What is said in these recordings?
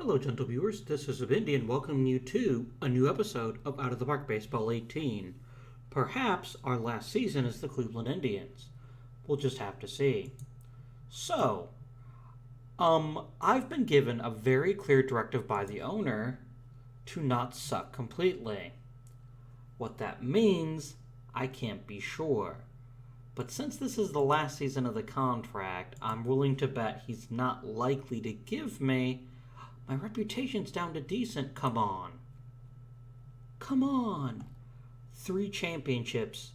Hello, gentle viewers. This is Vindy, and welcoming you to a new episode of Out of the Park Baseball 18. Perhaps our last season as the Cleveland Indians. We'll just have to see. So, I've been given a very clear directive by the owner to not suck completely. What that means, I can't be sure. But since this is the last season of the contract, I'm willing to bet he's not likely to give me. My reputation's down to decent. Come on. Come on. 3 championships.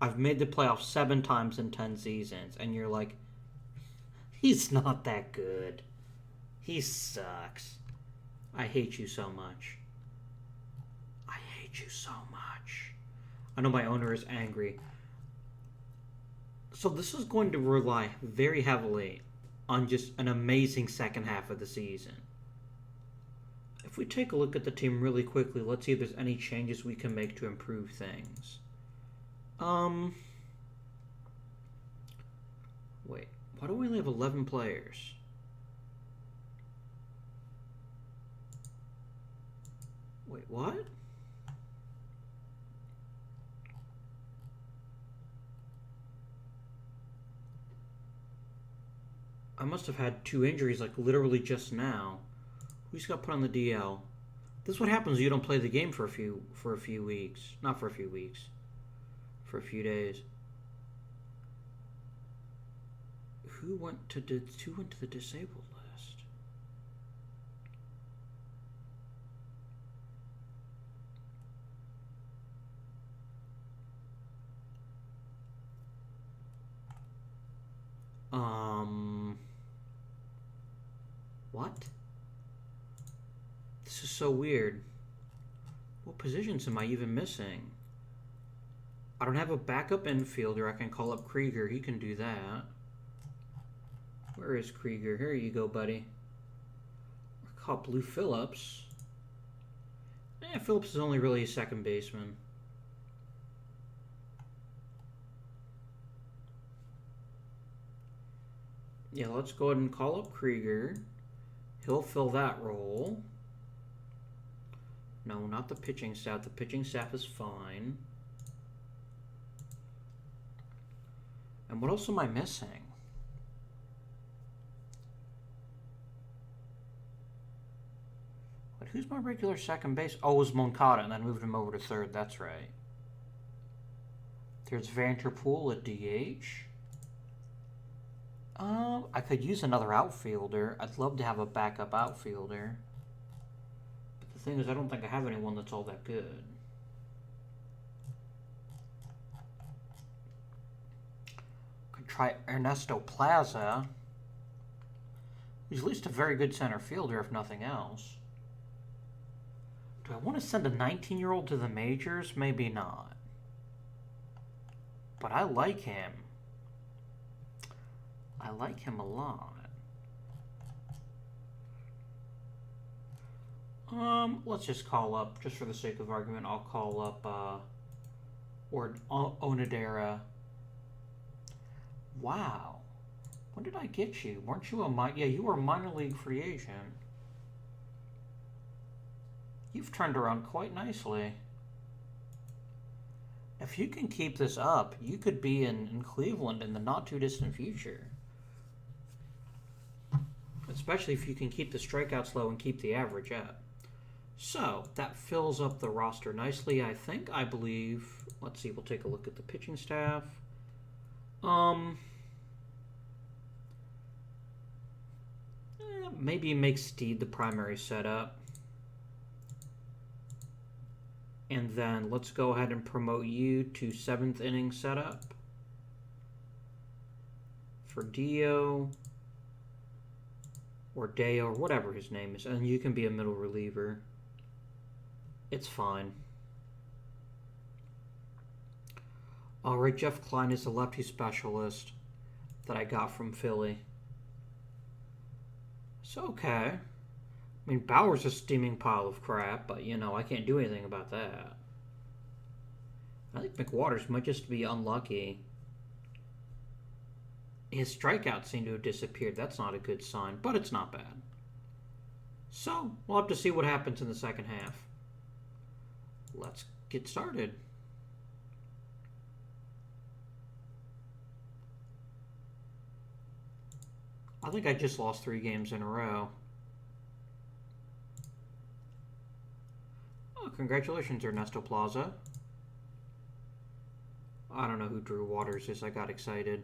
I've made the playoffs 7 times in 10 seasons. And you're like, he's not that good. He sucks. I hate you so much. I hate you so much. I know my owner is angry. So this is going to rely very heavily on just an amazing second half of the season. If we take a look at the team really quickly, let's see if there's any changes we can make to improve things. Wait, why do we only have 11 players? Wait, what? I must have had 2 injuries like literally just now. Who just got put on the DL? This is what happens when you don't play the game for a few weeks. Not for a few weeks. For a few days. Who went to the disabled list? What? This is so weird. What positions am I even missing? I don't have a backup infielder. I can call up Krieger. He can do that. Where is Krieger? Here you go, buddy. Or call Blue Phillips. Phillips is only really a second baseman. Yeah, let's go ahead and call up Krieger. He'll fill that role. No, not the pitching staff. The pitching staff is fine. And what else am I missing? But who's my regular second base? Oh, it was Moncada, and then moved him over to third. That's right. There's Vanderpool at DH. I could use another outfielder. I'd love to have a backup outfielder. But the thing is, I don't think I have anyone that's all that good. Could try Ernesto Plaza. He's at least a very good center fielder, if nothing else. Do I want to send a 19-year-old to the majors? Maybe not. But I like him. I like him a lot. Let's just call up, just for the sake of argument, I'll call up, Onodera. Wow. When did I get you? Weren't you yeah, you were a minor league free agent. You've turned around quite nicely. If you can keep this up, you could be in Cleveland in the not-too-distant future. Especially if you can keep the strikeouts low and keep the average up. So, that fills up the roster nicely, I believe. Let's see, we'll take a look at the pitching staff. Maybe make Steed the primary setup. And then let's go ahead and promote you to 7th inning setup. For Dio. Or Deo, or whatever his name is. And you can be a middle reliever. It's fine. Alright, Jeff Klein is a lefty specialist that I got from Philly. So, okay. I mean, Bauer's a steaming pile of crap, but, you know, I can't do anything about that. I think McWaters might just be unlucky. His strikeouts seem to have disappeared. That's not a good sign, but it's not bad. So, we'll have to see what happens in the second half. Let's get started. I think I just lost 3 games in a row. Oh, congratulations, Ernesto Plaza. I don't know who Drew Waters is. I got excited.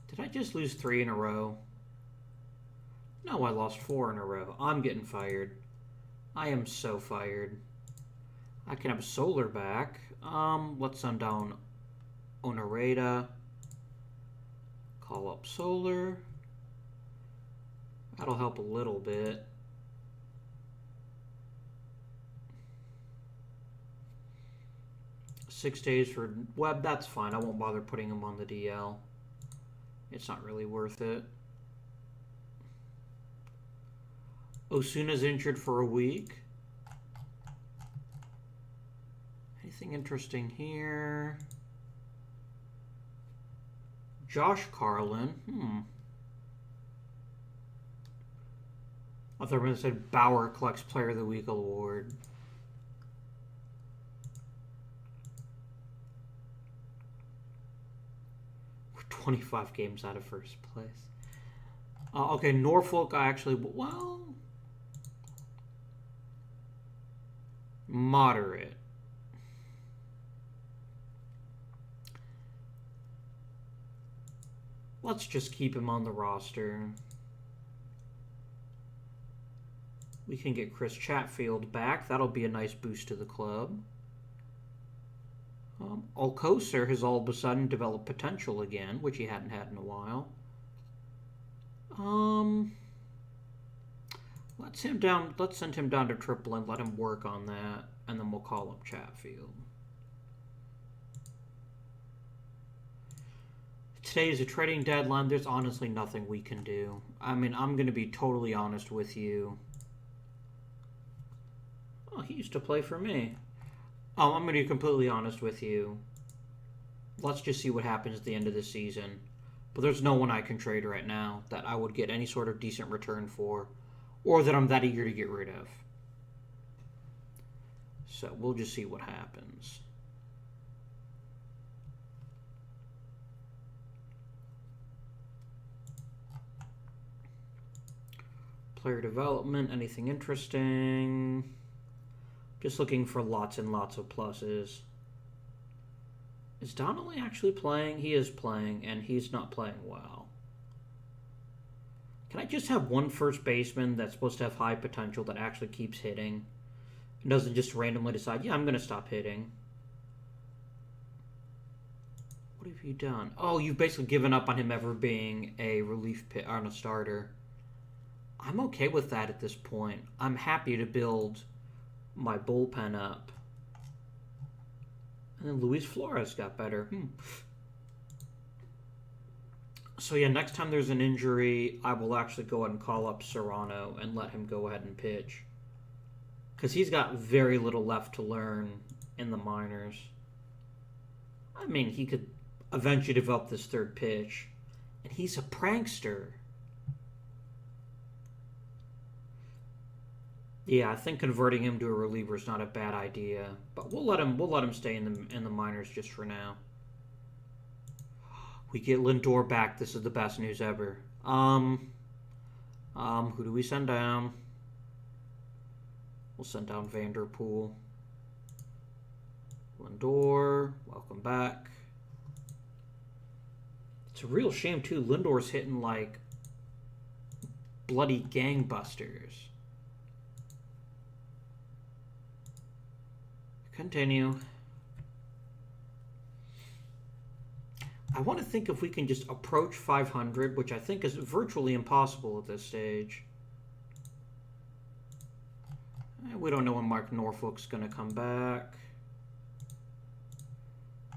Did I just lose 3 in a row? No, I lost 4 in a row. I'm getting fired. I am so fired. I can have Solar back. Let's send down Onoreta. Call up Solar. That'll help a little bit. Six days for Webb, that's fine. I won't bother putting him on the DL. It's not really worth it. Osuna's injured for a week. Anything interesting here? Josh Carlin. I thought we were going to say Bauer collects Player of the Week award. We're 25 games out of first place. Okay, Norfolk, I actually, well, moderate. Let's just keep him on the roster. We can get Chris Chatfield back. That'll be a nice boost to the club. Alcocer has all of a sudden developed potential again, which he hadn't had in a while. Let's send him down to Triple and let him work on that, and then we'll call up Chatfield. Today is a trading deadline. There's honestly nothing we can do. I mean, I'm going to be totally honest with you. Oh, he used to play for me. I'm going to be completely honest with you. Let's just see what happens at the end of the season. But there's no one I can trade right now that I would get any sort of decent return for, or that I'm that eager to get rid of. So we'll just see what happens. Player development, anything interesting? Just looking for lots and lots of pluses. Is Donnelly actually playing? He is playing, and he's not playing well. Can I just have one first baseman that's supposed to have high potential that actually keeps hitting? And doesn't just randomly decide, yeah, I'm going to stop hitting. What have you done? Oh, you've basically given up on him ever being a relief pit on a starter. I'm okay with that at this point. I'm happy to build my bullpen up. And then Luis Flores got better. So yeah, next time there's an injury, I will actually go ahead and call up Serrano and let him go ahead and pitch. Because he's got very little left to learn in the minors. I mean, he could eventually develop this third pitch. And he's a prankster. Yeah, I think converting him to a reliever is not a bad idea, but we'll let him stay in the minors just for now. We get Lindor back. This is the best news ever. Who do we send down? We'll send down Vanderpool. Lindor, welcome back. It's a real shame too. Lindor's hitting like bloody gangbusters. Continue. I want to think if we can just approach 500, which I think is virtually impossible at this stage. We don't know when Mark Norfolk's going to come back.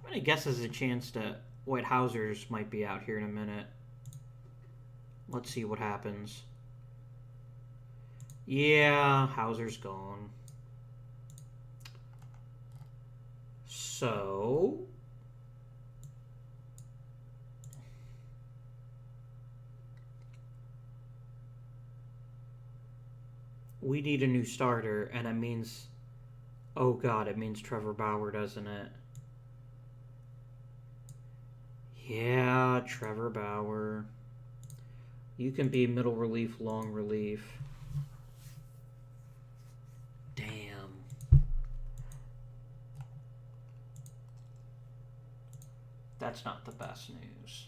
I guess there's a chance that White Hausers might be out here in a minute. Let's see what happens. Yeah, Hauser's gone. So We need a new starter, and it means... Oh god, it means Trevor Bauer, doesn't it? Yeah, Trevor Bauer. You can be middle relief, long relief. Damn. That's not the best news.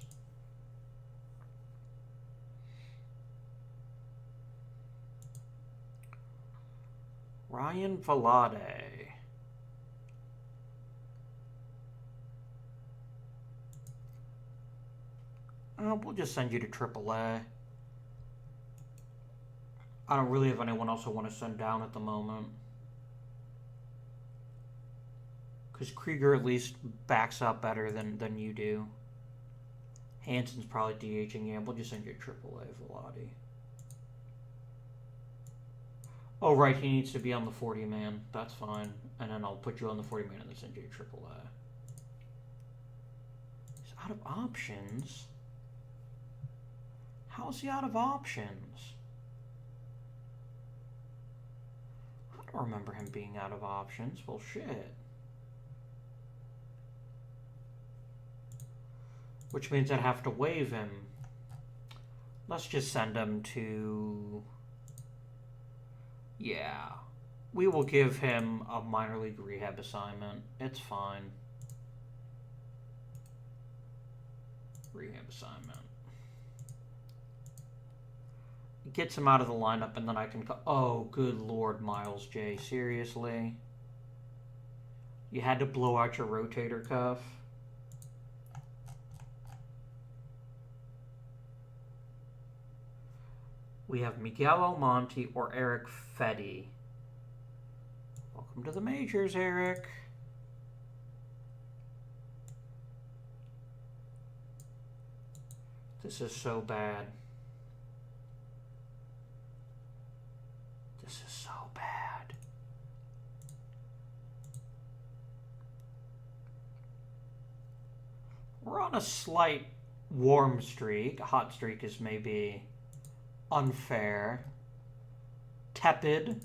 Ryan Vlade. We'll just send you to AAA. I don't really have anyone else I want to send down at the moment. Because Krieger at least backs up better than you do. Hansen's probably DHing. Yeah, we'll just send you to AAA, Vlade. Oh, right, he needs to be on the 40-man. That's fine. And then I'll put you on the 40-man and then send you to AAA. He's out of options? How is he out of options? I don't remember him being out of options. Well, shit. Which means I'd have to waive him. Let's just send him to... Yeah. We will give him a minor league rehab assignment. It's fine. Rehab assignment. Gets him out of the lineup, and then I can... Oh, good lord, Miles J. Seriously? You had to blow out your rotator cuff? We have Miguel Almonte or Eric Fetty. Welcome to the majors, Eric. This is so bad. This is so bad. We're on a slight warm streak. A hot streak is maybe unfair. Tepid.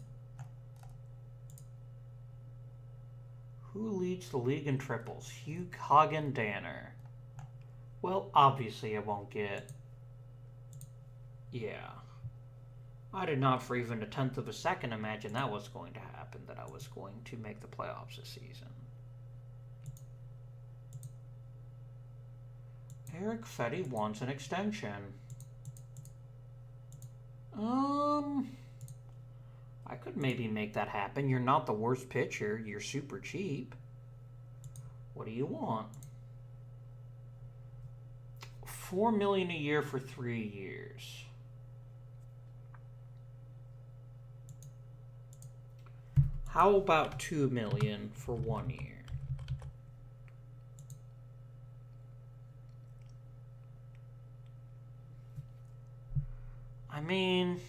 Who leads the league in triples? Hugh Hagen Danner. Well, obviously I won't get... Yeah. I did not for even a tenth of a second imagine that was going to happen, that I was going to make the playoffs this season. Eric Fetty wants an extension. I could maybe make that happen. You're not the worst pitcher. You're super cheap. What do you want? $4 million a year for 3 years. How about $2 million for 1 year? I mean,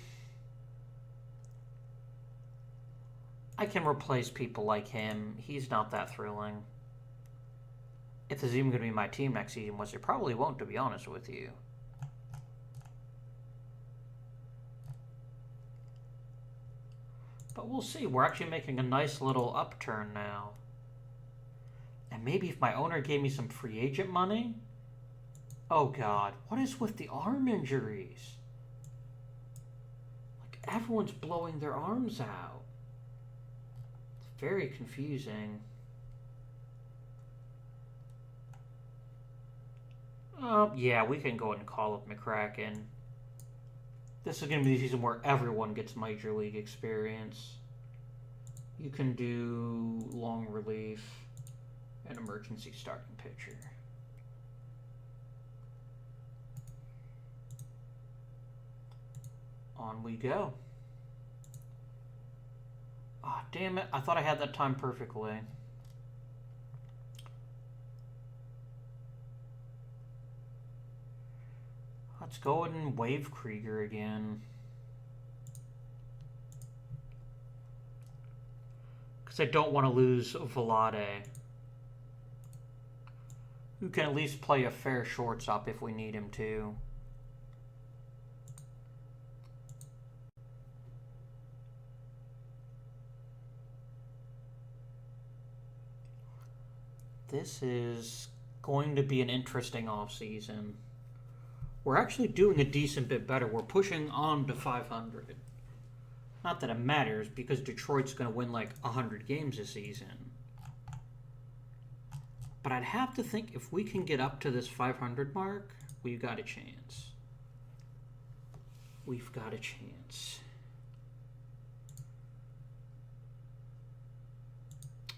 I can replace people like him. He's not that thrilling. If this is even going to be my team next season, which it probably won't, to be honest with you. But we'll see. We're actually making a nice little upturn now. And maybe if my owner gave me some free agent money... Oh, God. What is with the arm injuries? Like, everyone's blowing their arms out. It's very confusing. Yeah, we can go ahead and call up McCracken. This is going to be the season where everyone gets major league experience. You can do long relief and emergency starting pitcher. On we go. Ah, damn it. I thought I had that time perfectly. Let's go ahead and wave Krieger again. Because I don't want to lose Vlade, who can at least play a fair shortstop if we need him to. This is going to be an interesting offseason. We're actually doing a decent bit better. We're pushing on to 500. Not that it matters, because Detroit's going to win like 100 games this season. But I'd have to think if we can get up to this 500 mark, we've got a chance. We've got a chance.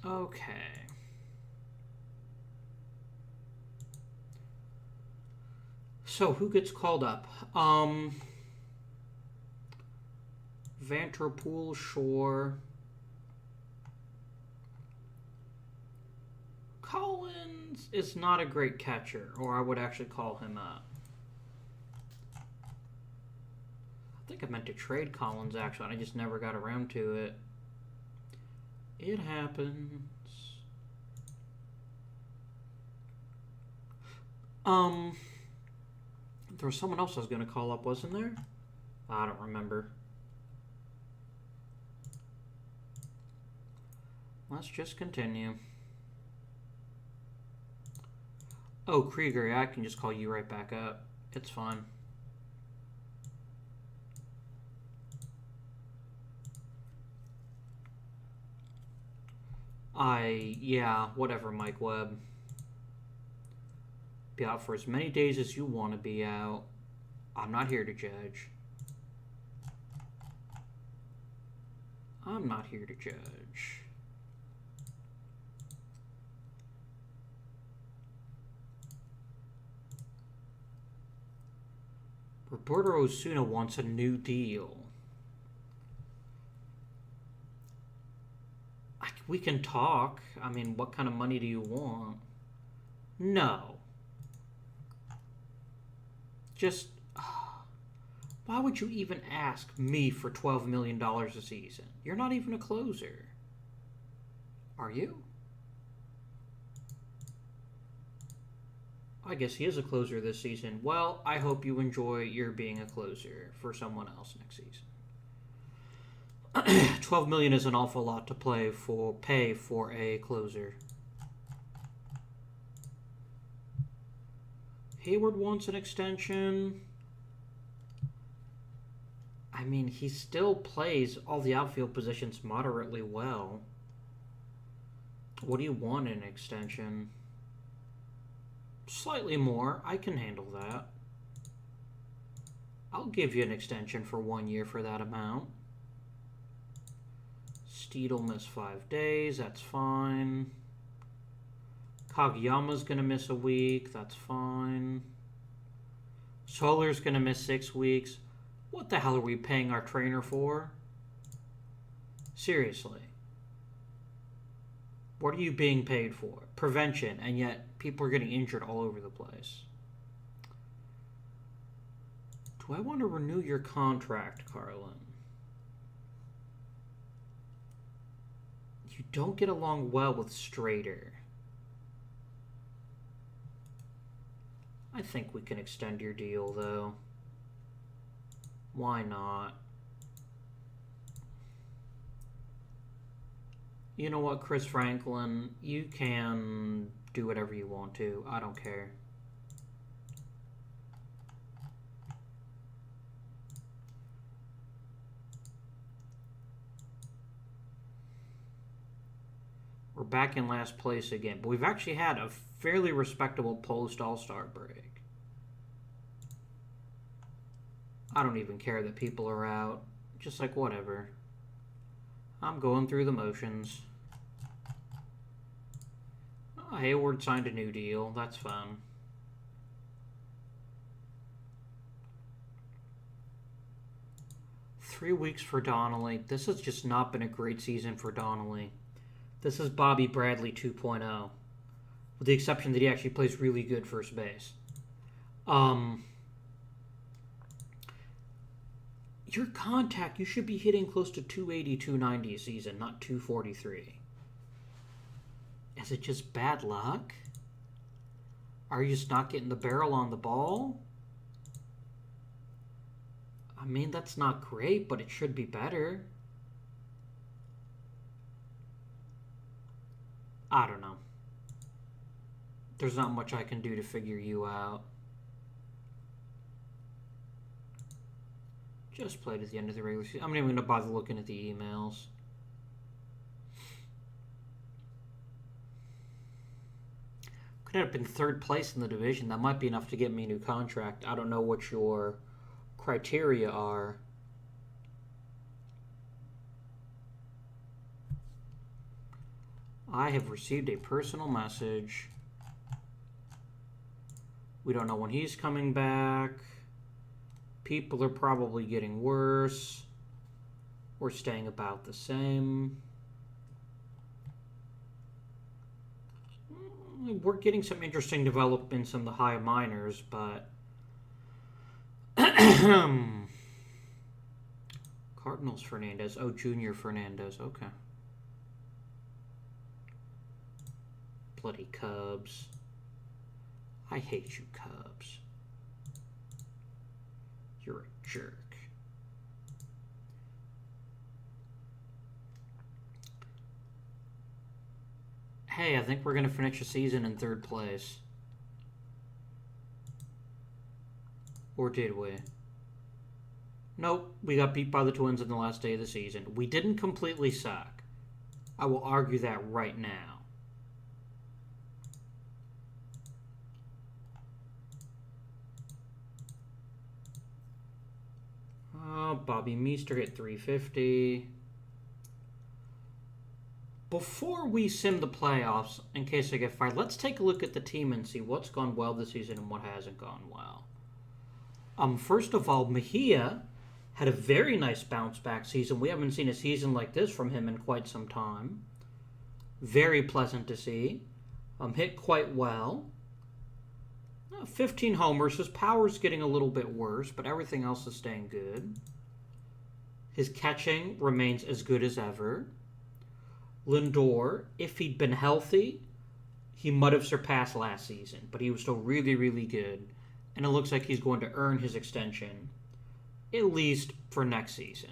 Okay. So, who gets called up? Vanderpool, Shore. Collins is not a great catcher, or I would actually call him up. I think I meant to trade Collins, actually. I just never got around to it. It happens. There was someone else I was going to call up, wasn't there? I don't remember. Let's just continue. Oh, Krieger, yeah, I can just call you right back up. It's fine. Yeah, whatever, Mike Webb. Be out for as many days as you want to be out. I'm not here to judge. I'm not here to judge. Roberto Osuna wants a new deal. We can talk. I mean, what kind of money do you want? No. Just, why would you even ask me for $12 million a season? You're not even a closer. Are you? I guess he is a closer this season. Well, I hope you enjoy your being a closer for someone else next season. $12 million is an awful lot to pay for a closer. Hayward wants an extension. I mean, he still plays all the outfield positions moderately well. What do you want in an extension? Slightly more. I can handle that. I'll give you an extension for 1 year for that amount. Steed will miss 5 days. That's fine. Kageyama's going to miss a week. That's fine. Solar's going to miss 6 weeks. What the hell are we paying our trainer for? Seriously. What are you being paid for? Prevention, and yet people are getting injured all over the place. Do I want to renew your contract, Carlin? You don't get along well with Strader. I think we can extend your deal, though. Why not? You know what, Chris Franklin? You can do whatever you want to. I don't care. We're back in last place again, but we've actually had a fairly respectable post-All-Star break. I don't even care that people are out. Just like, whatever. I'm going through the motions. Oh, Hayward signed a new deal. That's fun. Three weeks for Donnelly. This has just not been a great season for Donnelly. This is Bobby Bradley 2.0. With the exception that he actually plays really good first base. Your contact, you should be hitting close to 280, 290 a season, not 243. Is it just bad luck? Are you just not getting the barrel on the ball? I mean, that's not great, but it should be better. I don't know. There's not much I can do to figure you out. Just played at the end of the regular season. I'm not even going to bother looking at the emails. Could have been third place in the division. That might be enough to get me a new contract. I don't know what your criteria are. I have received a personal message. We don't know when he's coming back. People are probably getting worse. We're staying about the same. We're getting some interesting developments in the high minors, but Cardinals Fernandez. Oh, Junior Fernandez. Okay. Bloody Cubs. I hate you, Cubs. You're a jerk. Hey, I think we're going to finish the season in third place. Or did we? Nope, we got beat by the Twins in the last day of the season. We didn't completely suck. I will argue that right now. Oh, Bobby Meester hit 350. Before we sim the playoffs, in case I get fired, let's take a look at the team and see what's gone well this season and what hasn't gone well. First of all, Mejia had a very nice bounce-back season. We haven't seen a season like this from him in quite some time. Very pleasant to see. Hit quite well. 15 homers. His power's getting a little bit worse, but everything else is staying good. His catching remains as good as ever. Lindor, if he'd been healthy, he might have surpassed last season, but he was still really, really good. And it looks like he's going to earn his extension, at least for next season.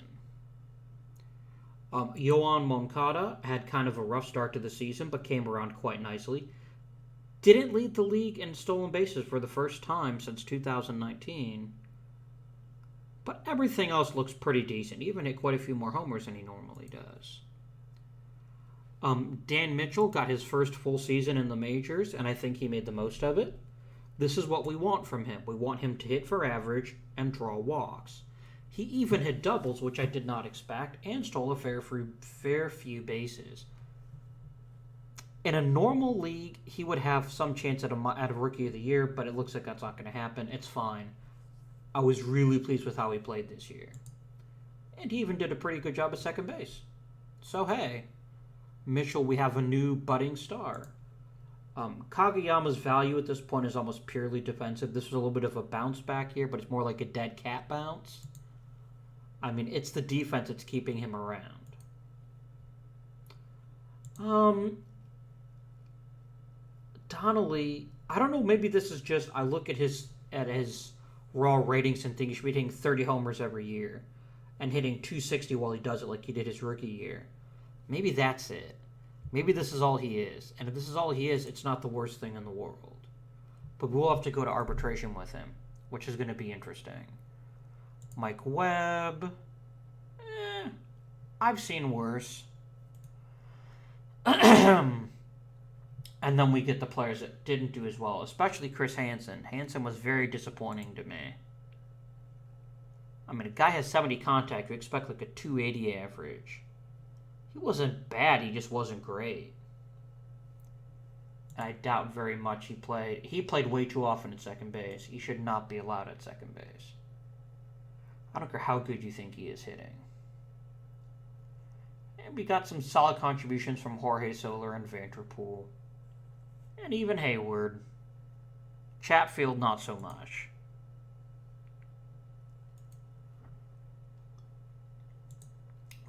Yoan Moncada had kind of a rough start to the season, but came around quite nicely. Didn't lead the league in stolen bases for the first time since 2019. But everything else looks pretty decent. He even hit quite a few more homers than he normally does. Dan Mitchell got his first full season in the majors, and I think he made the most of it. This is what we want from him. We want him to hit for average and draw walks. He even hit doubles, which I did not expect, and stole a fair few bases. In a normal league, he would have some chance at a Rookie of the Year, but it looks like that's not going to happen. It's fine. I was really pleased with how he played this year. And he even did a pretty good job at second base. So, hey, Mitchell, we have a new budding star. Kageyama's value at this point is almost purely defensive. This was a little bit of a bounce back here, but it's more like a dead cat bounce. I mean, it's the defense that's keeping him around. Donnelly, I don't know, maybe this is just, I look at his raw ratings and think he should be hitting 30 homers every year and hitting 260 while he does it like he did his rookie year. Maybe that's it. Maybe this is all he is. And if this is all he is, it's not the worst thing in the world. But we'll have to go to arbitration with him, which is going to be interesting. Mike Webb. I've seen worse. And then we get the players that didn't do as well, especially Chris Hansen. Hansen was very disappointing to me. I mean, a guy has 70 contact, you expect like a 280 average. He wasn't bad, he just wasn't great. And I doubt very much he played way too often at second base. He should not be allowed at second base. I don't care how good you think he is hitting. And we got some solid contributions from Jorge Soler and Vanderpool. And even Hayward. Chatfield, not so much.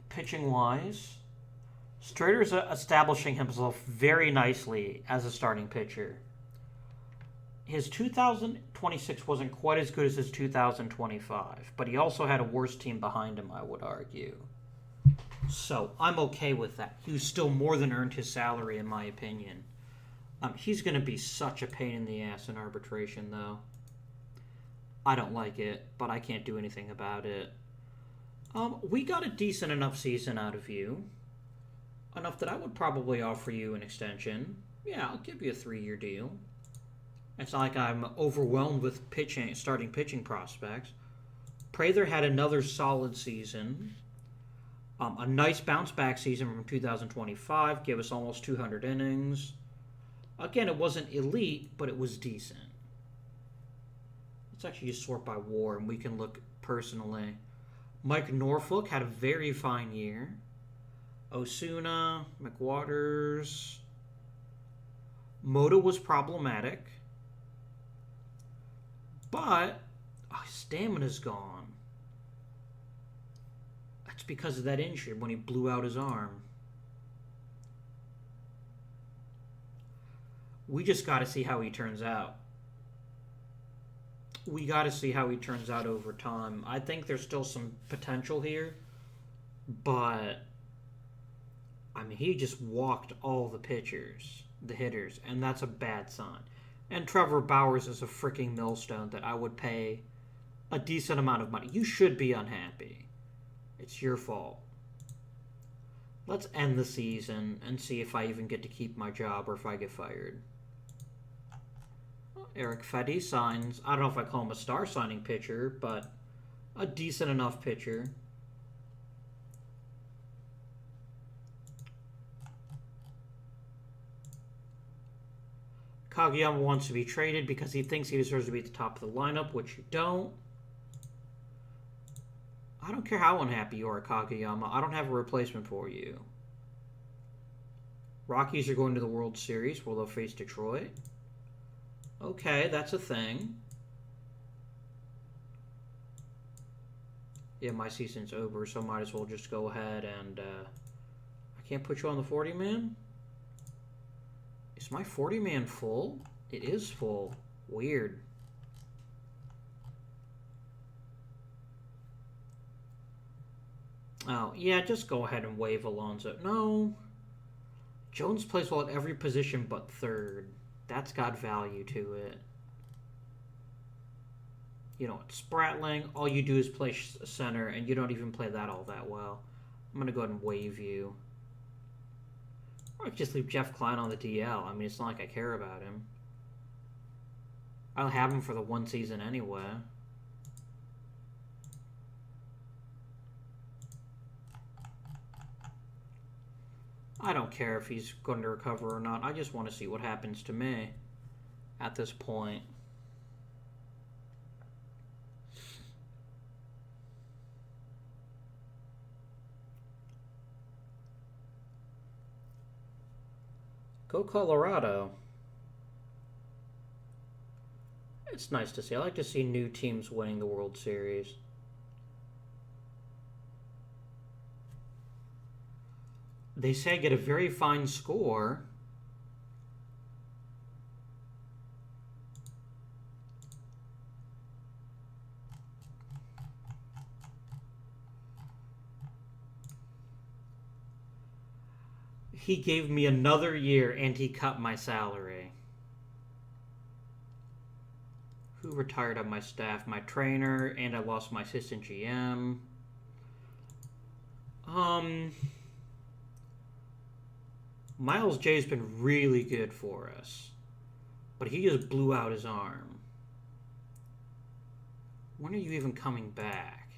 Pitching-wise, Strader's establishing himself very nicely as a starting pitcher. His 2026 wasn't quite as good as his 2025, but he also had a worse team behind him, I would argue. So, I'm okay with that. He still more than earned his salary, in my opinion. He's going to be such a pain in the ass in arbitration, though. I don't like it, but I can't do anything about it. We got a decent enough season out of you. Enough that I would probably offer you an extension. Yeah, I'll give you a 3-year deal. It's not like I'm overwhelmed with starting pitching prospects. Prather had another solid season. A nice bounce-back season from 2025. Gave us almost 200 innings. Again, it wasn't elite, but it was decent. Let's actually just sort by WAR, and we can look personally. Mike Norfolk had a very fine year. Osuna, McWaters. Moda was problematic. But his stamina's gone. That's because of that injury when he blew out his arm. We just got to see how he turns out. We got to see how he turns out over time. I think there's still some potential here, but I mean, he just walked all the pitchers, the hitters, and that's a bad sign. And Trevor Bowers is a freaking millstone that I would pay a decent amount of money. You should be unhappy. It's your fault. Let's end the season and see if I even get to keep my job or if I get fired. Eric Fetty signs, I don't know if I call him a star signing pitcher, but a decent enough pitcher. Kageyama wants to be traded because he thinks he deserves to be at the top of the lineup, which you don't. I don't care how unhappy you are, Kageyama. I don't have a replacement for you. Rockies are going to the World Series where they'll face Detroit. Okay, that's a thing. Yeah, my season's over, so I might as well just go ahead and... I can't put you on the 40-man? Is my 40-man full? It is full. Weird. Oh, yeah, just go ahead and waive Alonso. No. Jones plays well at every position but third. That's got value to it. You know, Spratling, all you do is play center, and you don't even play that all that well. I'm going to go ahead and waive you. Or I could just leave Jeff Klein on the DL. I mean, it's not like I care about him. I'll have him for the one season anyway. I don't care if he's going to recover or not. I just want to see what happens to me at this point. Go Colorado. It's nice to see. I like to see new teams winning the World Series. They say I get a very fine score. He gave me another year and he cut my salary. Who retired on my staff? My trainer, and I lost my assistant GM. Miles J's been really good for us, but he just blew out his arm. When are you even coming back?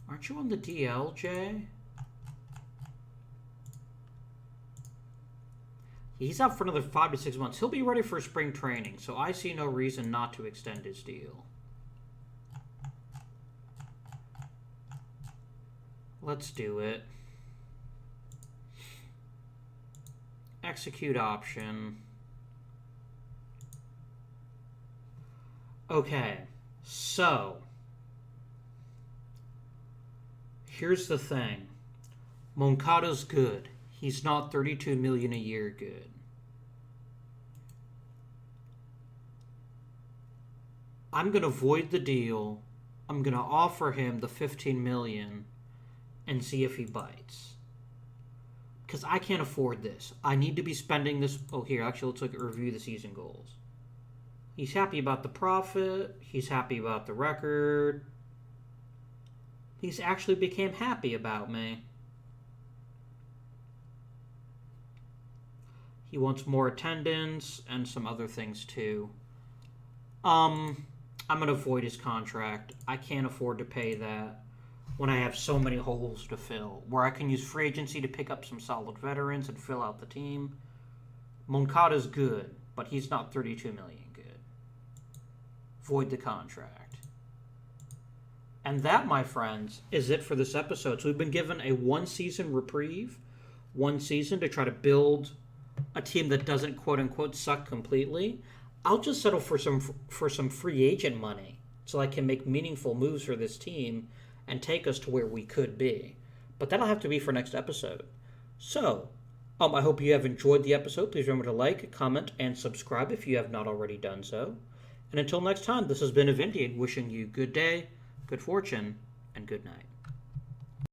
Aren't you on the DL, Jay? He's out for another 5 to 6 months. He'll be ready for spring training, so I see no reason not to extend his deal. Let's do it. Execute option. Okay, so here's the thing. Moncada's good. He's not $32 million a year good. I'm going to void the deal. I'm going to offer him the $15 million and see if he bites. because I can't afford this. I need to be spending this. Oh, here, actually, let's look at review the season goals. He's happy about the profit. He's happy about the record. He's actually became happy about me. He wants more attendance and some other things too. I'm going to void his contract. I can't afford to pay that when I have so many holes to fill, where I can use free agency to pick up some solid veterans and fill out the team. Moncada's good, but he's not $32 million good. Void the contract. And that, my friends, is it for this episode. So we've been given a one-season reprieve, 1 season to try to build a team that doesn't quote-unquote suck completely. I'll just settle for some free agent money so I can make meaningful moves for this team and take us to where we could be. But that'll have to be for next episode. So, I hope you have enjoyed the episode. Please remember to like, comment, and subscribe if you have not already done so. And until next time, this has been Avindian wishing you good day, good fortune, and good night.